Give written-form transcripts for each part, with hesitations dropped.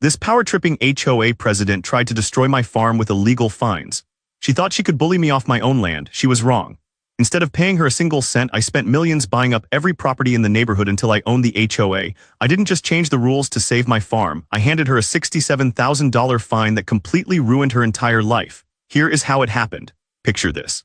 This power-tripping HOA president tried to destroy my farm with illegal fines. She thought she could bully me off my own land. She was wrong. Instead of paying her a single cent, I spent millions buying up every property in the neighborhood until I owned the HOA. I didn't just change the rules to save my farm. I handed her a $67,000 fine that completely ruined her entire life. Here is how it happened. Picture this.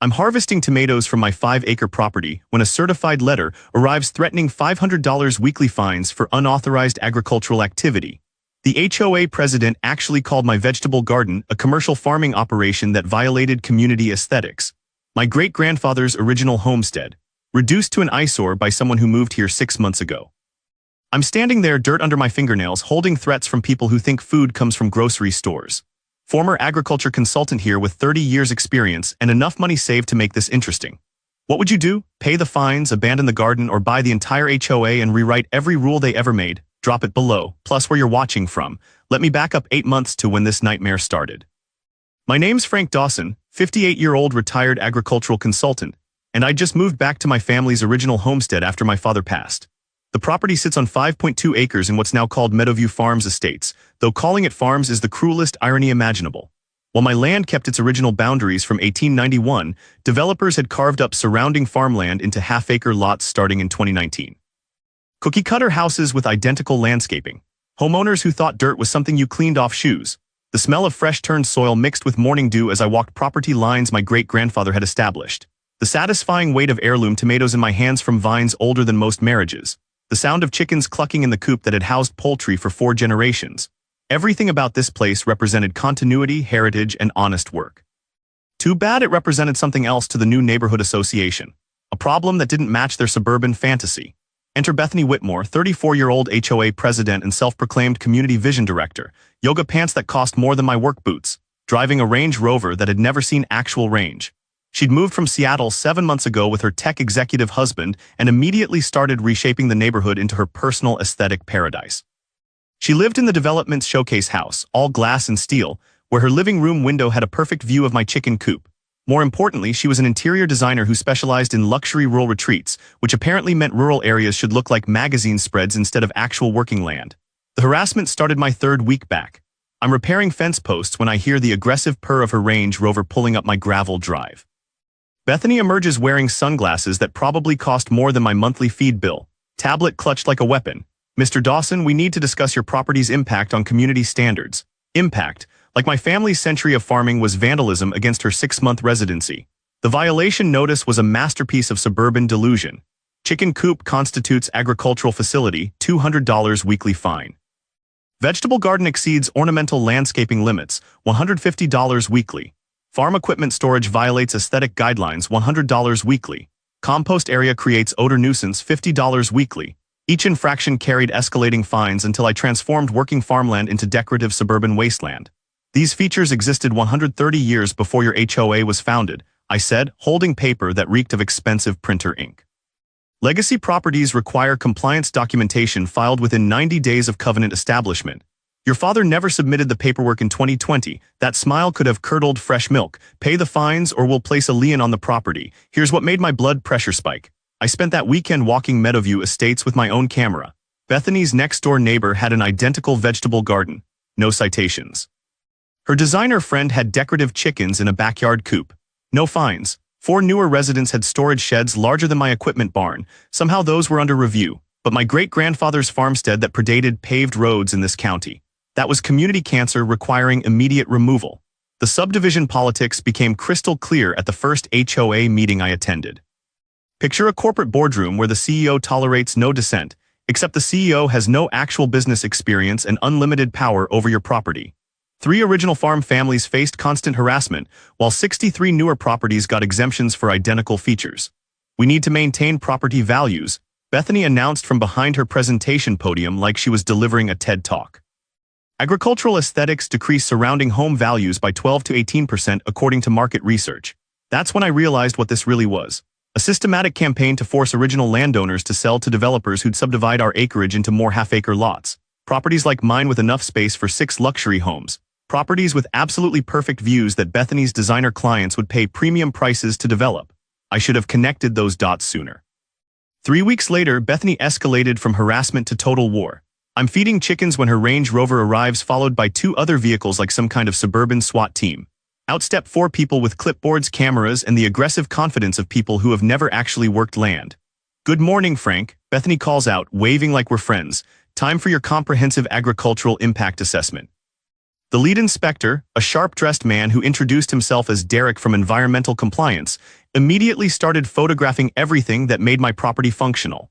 I'm harvesting tomatoes from my 5-acre property when a certified letter arrives threatening $500 weekly fines for unauthorized agricultural activity. The HOA president actually called my vegetable garden a commercial farming operation that violated community aesthetics. My great-grandfather's original homestead, reduced to an eyesore by someone who moved here 6 months ago. I'm standing there, dirt under my fingernails, holding threats from people who think food comes from grocery stores. Former agriculture consultant here with 30 years experience and enough money saved to make this interesting. What would you do? Pay the fines, abandon the garden, or buy the entire HOA and rewrite every rule they ever made? Drop it below, plus where you're watching from. Let me back up 8 months to when this nightmare started. My name's Frank Dawson, 58-year-old retired agricultural consultant, and I just moved back to my family's original homestead after my father passed. The property sits on 5.2 acres in what's now called Meadowview Farms Estates, though calling it farms is the cruelest irony imaginable. While my land kept its original boundaries from 1891, developers had carved up surrounding farmland into half-acre lots starting in 2019. Cookie-cutter houses with identical landscaping. Homeowners who thought dirt was something you cleaned off shoes. The smell of fresh-turned soil mixed with morning dew as I walked property lines my great-grandfather had established. The satisfying weight of heirloom tomatoes in my hands from vines older than most marriages. The sound of chickens clucking in the coop that had housed poultry for 4 generations. Everything about this place represented continuity, heritage, and honest work. Too bad it represented something else to the new neighborhood association. A problem that didn't match their suburban fantasy. Enter Bethany Whitmore, 34-year-old HOA president and self-proclaimed community vision director, yoga pants that cost more than my work boots, driving a Range Rover that had never seen actual range. She'd moved from Seattle 7 months ago with her tech executive husband and immediately started reshaping the neighborhood into her personal aesthetic paradise. She lived in the development's showcase house, all glass and steel, where her living room window had a perfect view of my chicken coop. More importantly, she was an interior designer who specialized in luxury rural retreats, which apparently meant rural areas should look like magazine spreads instead of actual working land. The harassment started my 3rd week back. I'm repairing fence posts when I hear the aggressive purr of her Range Rover pulling up my gravel drive. Bethany emerges wearing sunglasses that probably cost more than my monthly feed bill, tablet clutched like a weapon. Mr. Dawson, we need to discuss your property's impact on community standards. Impact, like my family's century of farming, was vandalism against her 6-month residency. The violation notice was a masterpiece of suburban delusion. Chicken coop constitutes agricultural facility, $200 weekly fine. Vegetable garden exceeds ornamental landscaping limits, $150 weekly. Farm equipment storage violates aesthetic guidelines, $100 weekly. Compost area creates odor nuisance, $50 weekly. Each infraction carried escalating fines until I transformed working farmland into decorative suburban wasteland. These features existed 130 years before your HOA was founded, I said, holding paper that reeked of expensive printer ink. Legacy properties require compliance documentation filed within 90 days of covenant establishment. Your father never submitted the paperwork in 2020. That smile could have curdled fresh milk. Pay the fines or we'll place a lien on the property. Here's what made my blood pressure spike. I spent that weekend walking Meadowview Estates with my own camera. Bethany's next-door neighbor had an identical vegetable garden. No citations. Her designer friend had decorative chickens in a backyard coop. No fines. 4 newer residents had storage sheds larger than my equipment barn. Somehow those were under review. But my great-grandfather's farmstead that predated paved roads in this county. That was community cancer requiring immediate removal. The subdivision politics became crystal clear at the first HOA meeting I attended. Picture a corporate boardroom where the CEO tolerates no dissent, except the CEO has no actual business experience and unlimited power over your property. 3 original farm families faced constant harassment, while 63 newer properties got exemptions for identical features. We need to maintain property values, Bethany announced from behind her presentation podium like she was delivering a TED Talk. Agricultural aesthetics decrease surrounding home values by 12 to 18% according to market research. That's when I realized what this really was. A systematic campaign to force original landowners to sell to developers who'd subdivide our acreage into more half-acre lots. Properties like mine with enough space for 6 luxury homes. Properties with absolutely perfect views that Bethany's designer clients would pay premium prices to develop. I should have connected those dots sooner. 3 weeks later, Bethany escalated from harassment to total war. I'm feeding chickens when her Range Rover arrives, followed by two other vehicles like some kind of suburban SWAT team. Out step four people with clipboards, cameras, and the aggressive confidence of people who have never actually worked land. "Good morning, Frank," Bethany calls out, waving like we're friends. "Time for your comprehensive agricultural impact assessment." The lead inspector, a sharp-dressed man who introduced himself as Derek from Environmental Compliance, immediately started photographing everything that made my property functional.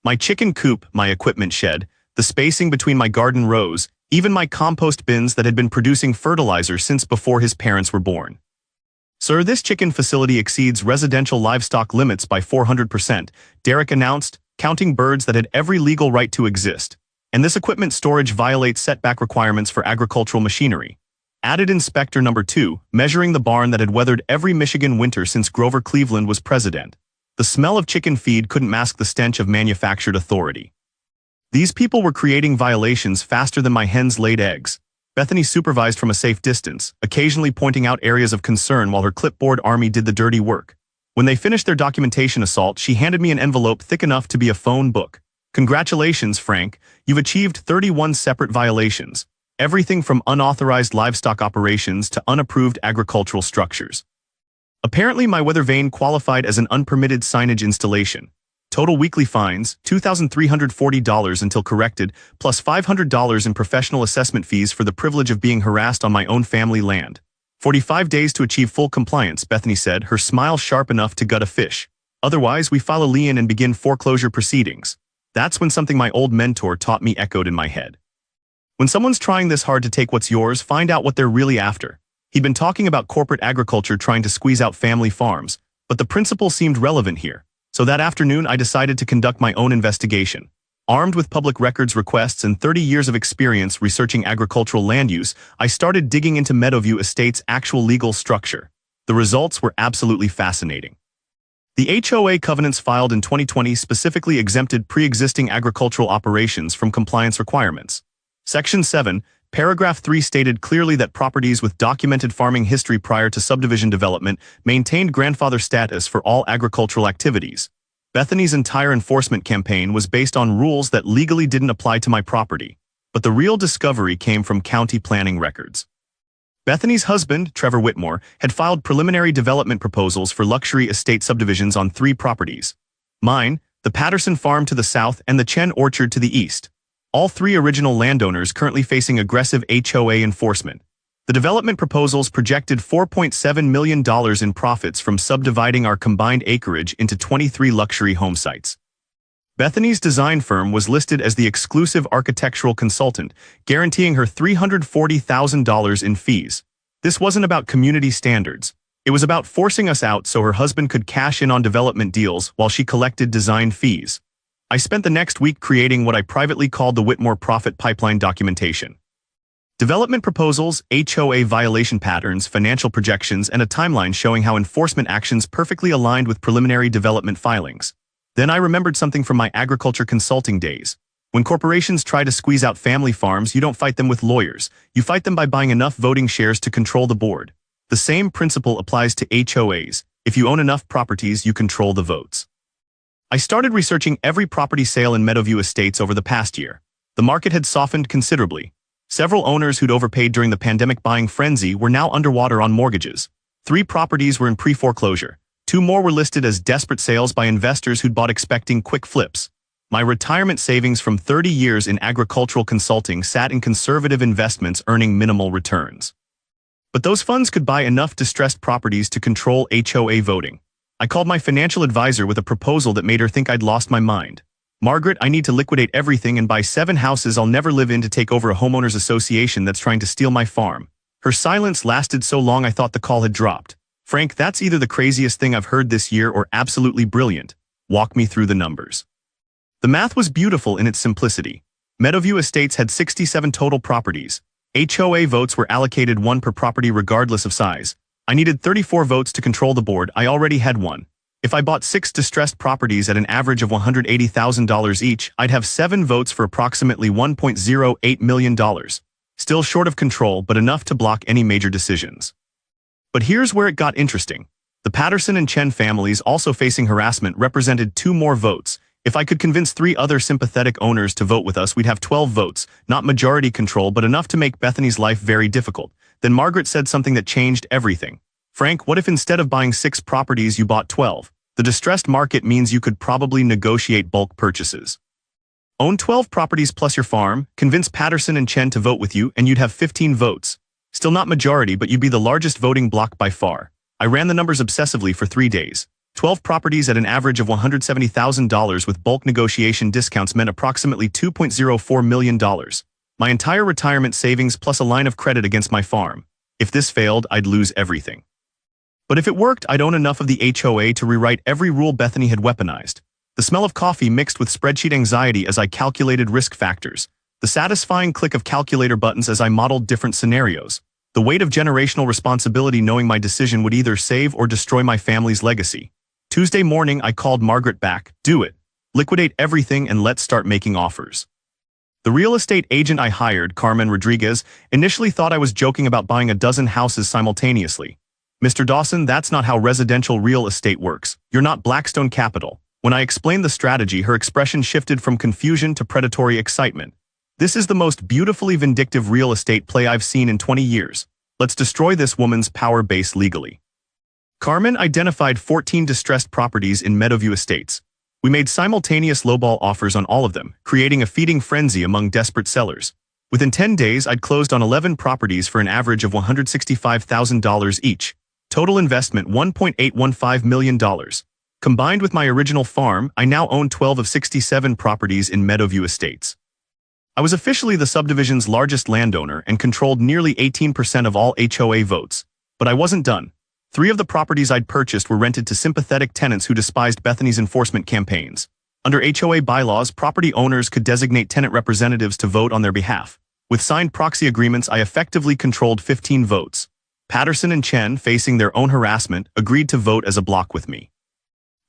My chicken coop, my equipment shed, the spacing between my garden rows, even my compost bins that had been producing fertilizer since before his parents were born. "Sir, this chicken facility exceeds residential livestock limits by 400%, Derek announced, counting birds that had every legal right to exist. And this equipment storage violates setback requirements for agricultural machinery," added Inspector Number 2, measuring the barn that had weathered every Michigan winter since Grover Cleveland was president. The smell of chicken feed couldn't mask the stench of manufactured authority. These people were creating violations faster than my hens laid eggs. Bethany supervised from a safe distance, occasionally pointing out areas of concern while her clipboard army did the dirty work. When they finished their documentation assault, she handed me an envelope thick enough to be a phone book. "Congratulations, Frank. You've achieved 31 separate violations. Everything from unauthorized livestock operations to unapproved agricultural structures." Apparently, my weather vane qualified as an unpermitted signage installation. Total weekly fines, $2,340 until corrected, plus $500 in professional assessment fees for the privilege of being harassed on my own family land. 45 days to achieve full compliance, Bethany said, her smile sharp enough to gut a fish. "Otherwise, we file a lien and begin foreclosure proceedings." That's when something my old mentor taught me echoed in my head. When someone's trying this hard to take what's yours, find out what they're really after. He'd been talking about corporate agriculture trying to squeeze out family farms, but the principle seemed relevant here. So that afternoon, I decided to conduct my own investigation. Armed with public records requests and 30 years of experience researching agricultural land use, I started digging into Meadowview Estate's actual legal structure. The results were absolutely fascinating. The HOA covenants filed in 2020 specifically exempted pre-existing agricultural operations from compliance requirements. Section 7, Paragraph 3 stated clearly that properties with documented farming history prior to subdivision development maintained grandfather status for all agricultural activities. Bethany's entire enforcement campaign was based on rules that legally didn't apply to my property, but the real discovery came from county planning records. Bethany's husband, Trevor Whitmore, had filed preliminary development proposals for luxury estate subdivisions on 3 properties. Mine, the Patterson Farm to the south, and the Chen Orchard to the east. All 3 original landowners currently facing aggressive HOA enforcement. The development proposals projected $4.7 million in profits from subdividing our combined acreage into 23 luxury home sites. Bethany's design firm was listed as the exclusive architectural consultant, guaranteeing her $340,000 in fees. This wasn't about community standards. It was about forcing us out so her husband could cash in on development deals while she collected design fees. I spent the next week creating what I privately called the Whitmore Profit Pipeline documentation. Development proposals, HOA violation patterns, financial projections, and a timeline showing how enforcement actions perfectly aligned with preliminary development filings. Then I remembered something from my agriculture consulting days. When corporations try to squeeze out family farms, you don't fight them with lawyers. You fight them by buying enough voting shares to control the board. The same principle applies to HOAs. If you own enough properties, you control the votes. I started researching every property sale in Meadowview Estates over the past year. The market had softened considerably. Several owners who'd overpaid during the pandemic buying frenzy were now underwater on mortgages. 3 properties were in pre-foreclosure. 2 more were listed as desperate sales by investors who'd bought expecting quick flips. My retirement savings from 30 years in agricultural consulting sat in conservative investments earning minimal returns. But those funds could buy enough distressed properties to control HOA voting. I called my financial advisor with a proposal that made her think I'd lost my mind. "Margaret, I need to liquidate everything and buy 7 houses I'll never live in to take over a homeowners association that's trying to steal my farm." Her silence lasted so long I thought the call had dropped. "Frank, that's either the craziest thing I've heard this year or absolutely brilliant. Walk me through the numbers." The math was beautiful in its simplicity. Meadowview Estates had 67 total properties. HOA votes were allocated 1 per property regardless of size. I needed 34 votes to control the board. I already had 1. If I bought 6 distressed properties at an average of $180,000 each, I'd have 7 votes for approximately $1.08 million. Still short of control, but enough to block any major decisions. But here's where it got interesting. The Patterson and Chen families, also facing harassment, represented 2 more votes, If I could convince 3 other sympathetic owners to vote with us, we'd have 12 votes, not majority control but enough to make Bethany's life very difficult. Then Margaret said something that changed everything. Frank, what if instead of buying 6 properties you bought 12? The distressed market means you could probably negotiate bulk purchases. Own 12 properties plus your farm, convince Patterson and Chen to vote with you, and you'd have 15 votes. Still not majority, but you'd be the largest voting bloc by far. I ran the numbers obsessively for 3 days. 12 properties at an average of $170,000 with bulk negotiation discounts meant approximately $2.04 million. My entire retirement savings plus a line of credit against my farm. If this failed, I'd lose everything. But if it worked, I'd own enough of the HOA to rewrite every rule Bethany had weaponized. The smell of coffee mixed with spreadsheet anxiety as I calculated risk factors. The satisfying click of calculator buttons as I modeled different scenarios. The weight of generational responsibility knowing my decision would either save or destroy my family's legacy. Tuesday morning, I called Margaret back. Do it. Liquidate everything and let's start making offers. The real estate agent I hired, Carmen Rodriguez, initially thought I was joking about buying a dozen houses simultaneously. Mr. Dawson, that's not how residential real estate works. You're not Blackstone Capital. When I explained the strategy, her expression shifted from confusion to predatory excitement. This is the most beautifully vindictive real estate play I've seen in 20 years. Let's destroy this woman's power base legally. Carmen identified 14 distressed properties in Meadowview Estates. We made simultaneous lowball offers on all of them, creating a feeding frenzy among desperate sellers. Within 10 days, I'd closed on 11 properties for an average of $165,000 each. Total investment $1.815 million. Combined with my original farm, I now own 12 of 67 properties in Meadowview Estates. I was officially the subdivision's largest landowner and controlled nearly 18% of all HOA votes. But I wasn't done. 3 of the properties I'd purchased were rented to sympathetic tenants who despised Bethany's enforcement campaigns. Under HOA bylaws, property owners could designate tenant representatives to vote on their behalf. With signed proxy agreements, I effectively controlled 15 votes. Patterson and Chen, facing their own harassment, agreed to vote as a block with me.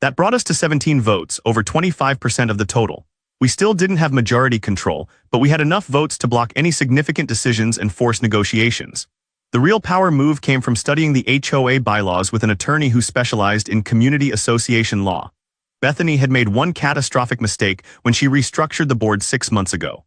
That brought us to 17 votes, over 25% of the total. We still didn't have majority control, but we had enough votes to block any significant decisions and force negotiations. The real power move came from studying the HOA bylaws with an attorney who specialized in community association law. Bethany had made one catastrophic mistake when she restructured the board 6 months ago.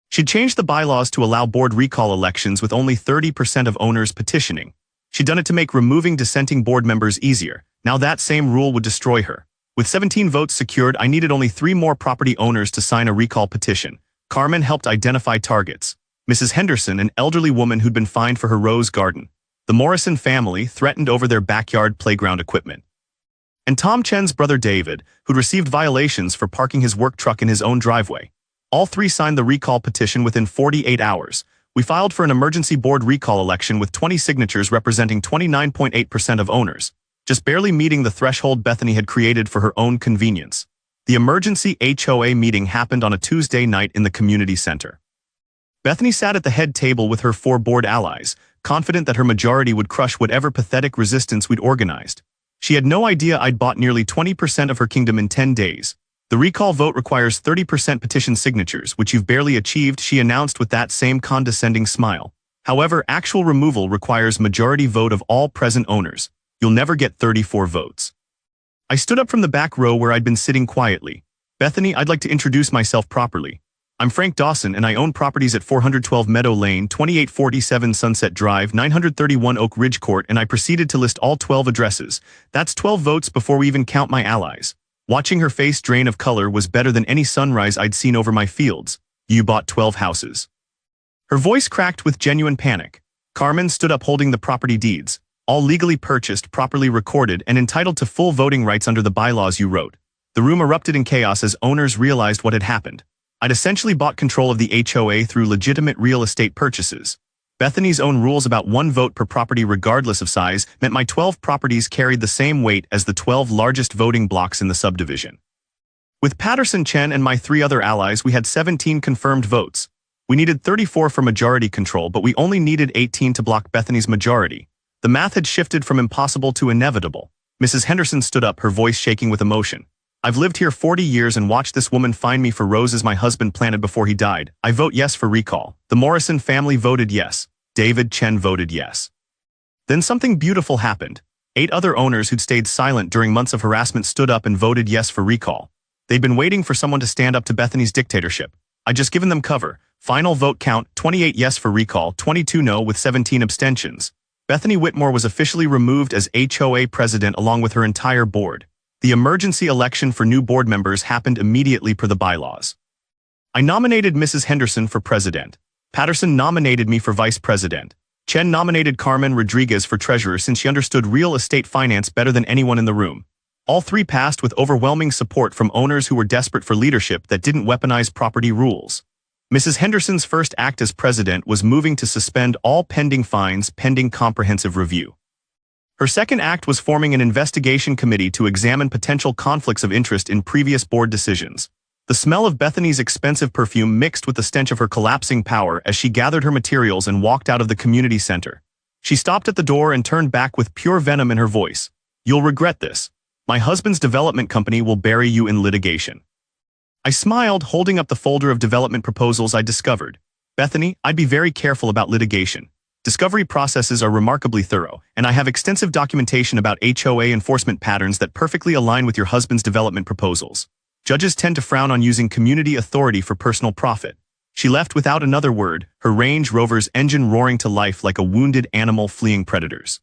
She'd changed the bylaws to allow board recall elections with only 30% of owners petitioning. She'd done it to make removing dissenting board members easier. Now that same rule would destroy her. With 17 votes secured, I needed only 3 more property owners to sign a recall petition. Carmen helped identify targets. Mrs. Henderson, an elderly woman who'd been fined for her rose garden. The Morrison family, threatened over their backyard playground equipment. And Tom Chen's brother David, who'd received violations for parking his work truck in his own driveway. All 3 signed the recall petition within 48 hours. We filed for an emergency board recall election with 20 signatures representing 29.8% of owners, just barely meeting the threshold Bethany had created for her own convenience. The emergency HOA meeting happened on a Tuesday night in the community center. Bethany sat at the head table with her 4 board allies, confident that her majority would crush whatever pathetic resistance we'd organized. She had no idea I'd bought nearly 20% of her kingdom in 10 days. The recall vote requires 30% petition signatures, which you've barely achieved, she announced with that same condescending smile. However, actual removal requires majority vote of all present owners. You'll never get 34 votes. I stood up from the back row where I'd been sitting quietly. Bethany, I'd like to introduce myself properly. I'm Frank Dawson and I own properties at 412 Meadow Lane, 2847 Sunset Drive, 931 Oak Ridge Court, and I proceeded to list all 12 addresses. That's 12 votes before we even count my allies. Watching her face drain of color was better than any sunrise I'd seen over my fields. You bought 12 houses. Her voice cracked with genuine panic. Carmen stood up holding the property deeds, all legally purchased, properly recorded, and entitled to full voting rights under the bylaws you wrote. The room erupted in chaos as owners realized what had happened. I'd essentially bought control of the HOA through legitimate real estate purchases. Bethany's own rules about 1 vote per property regardless of size meant my 12 properties carried the same weight as the 12 largest voting blocks in the subdivision. With Patterson, Chen, and my 3 other allies, we had 17 confirmed votes. We needed 34 for majority control, but we only needed 18 to block Bethany's majority. The math had shifted from impossible to inevitable. Mrs. Henderson stood up, her voice shaking with emotion. I've lived here 40 years and watched this woman fine me for roses my husband planted before he died. I vote yes for recall. The Morrison family voted yes. David Chen voted yes. Then something beautiful happened. 8 other owners who'd stayed silent during months of harassment stood up and voted yes for recall. They'd been waiting for someone to stand up to Bethany's dictatorship. I'd just given them cover. Final vote count, 28 yes for recall, 22 no with 17 abstentions. Bethany Whitmore was officially removed as HOA president along with her entire board. The emergency election for new board members happened immediately per the bylaws. I nominated Mrs. Henderson for president. Patterson nominated me for vice president. Chen nominated Carmen Rodriguez for treasurer since she understood real estate finance better than anyone in the room. All three passed with overwhelming support from owners who were desperate for leadership that didn't weaponize property rules. Mrs. Henderson's first act as president was moving to suspend all pending fines pending comprehensive review. Her second act was forming an investigation committee to examine potential conflicts of interest in previous board decisions. The smell of Bethany's expensive perfume mixed with the stench of her collapsing power as she gathered her materials and walked out of the community center. She stopped at the door and turned back with pure venom in her voice. "You'll regret this. My husband's development company will bury you in litigation." I smiled, holding up the folder of development proposals I discovered. "Bethany, I'd be very careful about litigation. Discovery processes are remarkably thorough, and I have extensive documentation about HOA enforcement patterns that perfectly align with your husband's development proposals. Judges tend to frown on using community authority for personal profit." She left without another word, her Range Rover's engine roaring to life like a wounded animal fleeing predators.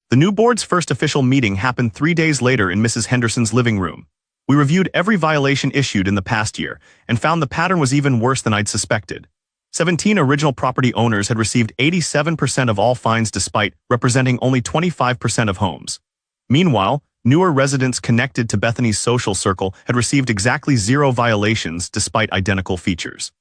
The new board's first official meeting happened 3 days later in Mrs. Henderson's living room. We reviewed every violation issued in the past year and found the pattern was even worse than I'd suspected. 17 original property owners had received 87% of all fines despite representing only 25% of homes. Meanwhile, newer residents connected to Bethany's social circle had received exactly 0 violations despite identical features.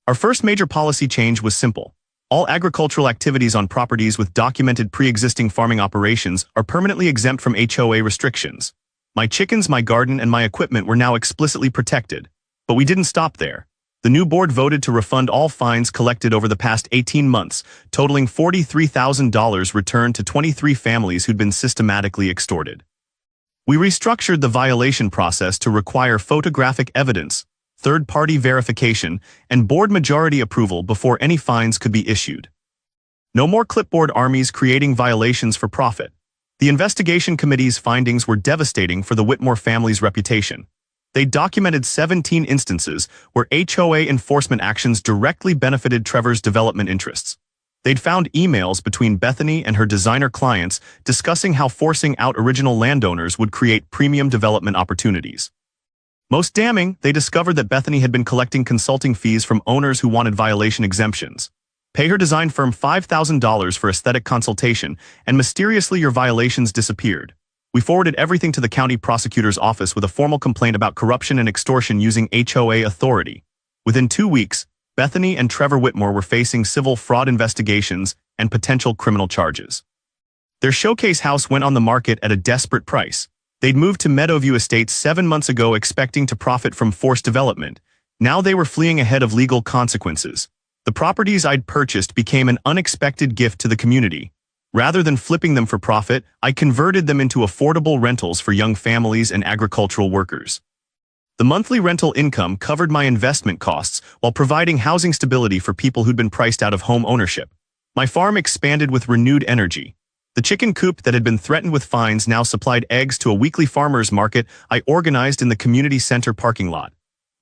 Our first major policy change was simple. All agricultural activities on properties with documented pre-existing farming operations are permanently exempt from HOA restrictions. My chickens, my garden, and my equipment were now explicitly protected. But we didn't stop there. The new board voted to refund all fines collected over the past 18 months, totaling $43,000 returned to 23 families who'd been systematically extorted. We restructured the violation process to require photographic evidence, third-party verification, and board majority approval before any fines could be issued. No more clipboard armies creating violations for profit. The investigation committee's findings were devastating for the Whitmore family's reputation. They documented 17 instances where HOA enforcement actions directly benefited Trevor's development interests. They'd found emails between Bethany and her designer clients discussing how forcing out original landowners would create premium development opportunities. Most damning, they discovered that Bethany had been collecting consulting fees from owners who wanted violation exemptions. Pay her design firm $5,000 for aesthetic consultation, and mysteriously your violations disappeared. We forwarded everything to the county prosecutor's office with a formal complaint about corruption and extortion using HOA authority. Within 2 weeks, Bethany and Trevor Whitmore were facing civil fraud investigations and potential criminal charges. Their showcase house went on the market at a desperate price. They'd moved to Meadowview Estates 7 months ago expecting to profit from forced development. Now they were fleeing ahead of legal consequences. The properties I'd purchased became an unexpected gift to the community. Rather than flipping them for profit, I converted them into affordable rentals for young families and agricultural workers. The monthly rental income covered my investment costs while providing housing stability for people who'd been priced out of home ownership. My farm expanded with renewed energy. The chicken coop that had been threatened with fines now supplied eggs to a weekly farmers market I organized in the community center parking lot.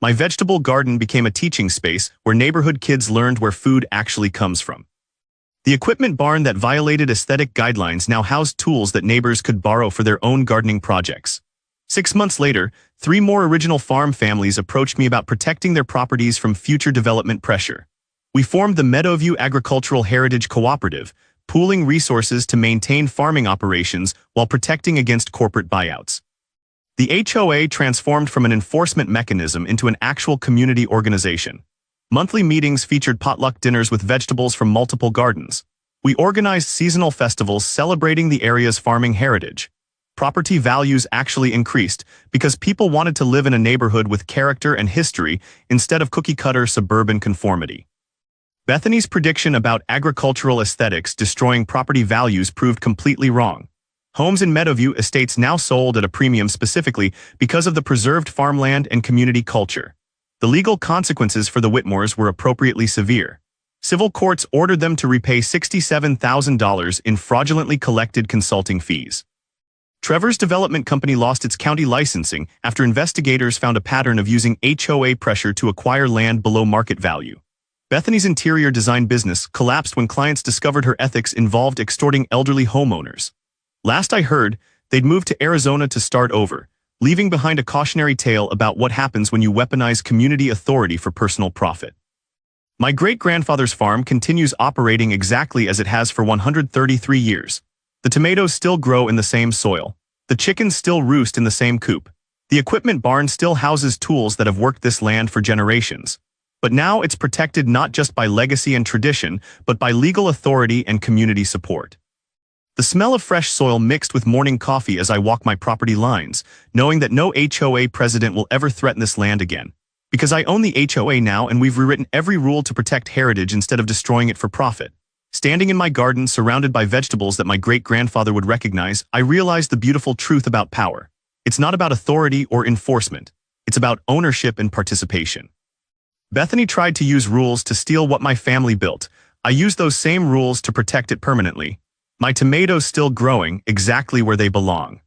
My vegetable garden became a teaching space where neighborhood kids learned where food actually comes from. The equipment barn that violated aesthetic guidelines now housed tools that neighbors could borrow for their own gardening projects. 6 months later, 3 more original farm families approached me about protecting their properties from future development pressure. We formed the Meadowview Agricultural Heritage Cooperative, pooling resources to maintain farming operations while protecting against corporate buyouts. The HOA transformed from an enforcement mechanism into an actual community organization. Monthly meetings featured potluck dinners with vegetables from multiple gardens. We organized seasonal festivals celebrating the area's farming heritage. Property values actually increased because people wanted to live in a neighborhood with character and history instead of cookie-cutter suburban conformity. Bethany's prediction about agricultural aesthetics destroying property values proved completely wrong. Homes in Meadowview Estates now sold at a premium specifically because of the preserved farmland and community culture. The legal consequences for the Whitmores were appropriately severe. Civil courts ordered them to repay $67,000 in fraudulently collected consulting fees. Trevor's development company lost its county licensing after investigators found a pattern of using HOA pressure to acquire land below market value. Bethany's interior design business collapsed when clients discovered her ethics involved extorting elderly homeowners. Last I heard, they'd moved to Arizona to start over, leaving behind a cautionary tale about what happens when you weaponize community authority for personal profit. My great-grandfather's farm continues operating exactly as it has for 133 years. The tomatoes still grow in the same soil. The chickens still roost in the same coop. The equipment barn still houses tools that have worked this land for generations. But now it's protected not just by legacy and tradition, but by legal authority and community support. The smell of fresh soil mixed with morning coffee as I walk my property lines, knowing that no HOA president will ever threaten this land again. Because I own the HOA now and we've rewritten every rule to protect heritage instead of destroying it for profit. Standing in my garden surrounded by vegetables that my great-grandfather would recognize, I realized the beautiful truth about power. It's not about authority or enforcement. It's about ownership and participation. Bethany tried to use rules to steal what my family built. I used those same rules to protect it permanently. My tomatoes still growing exactly where they belong.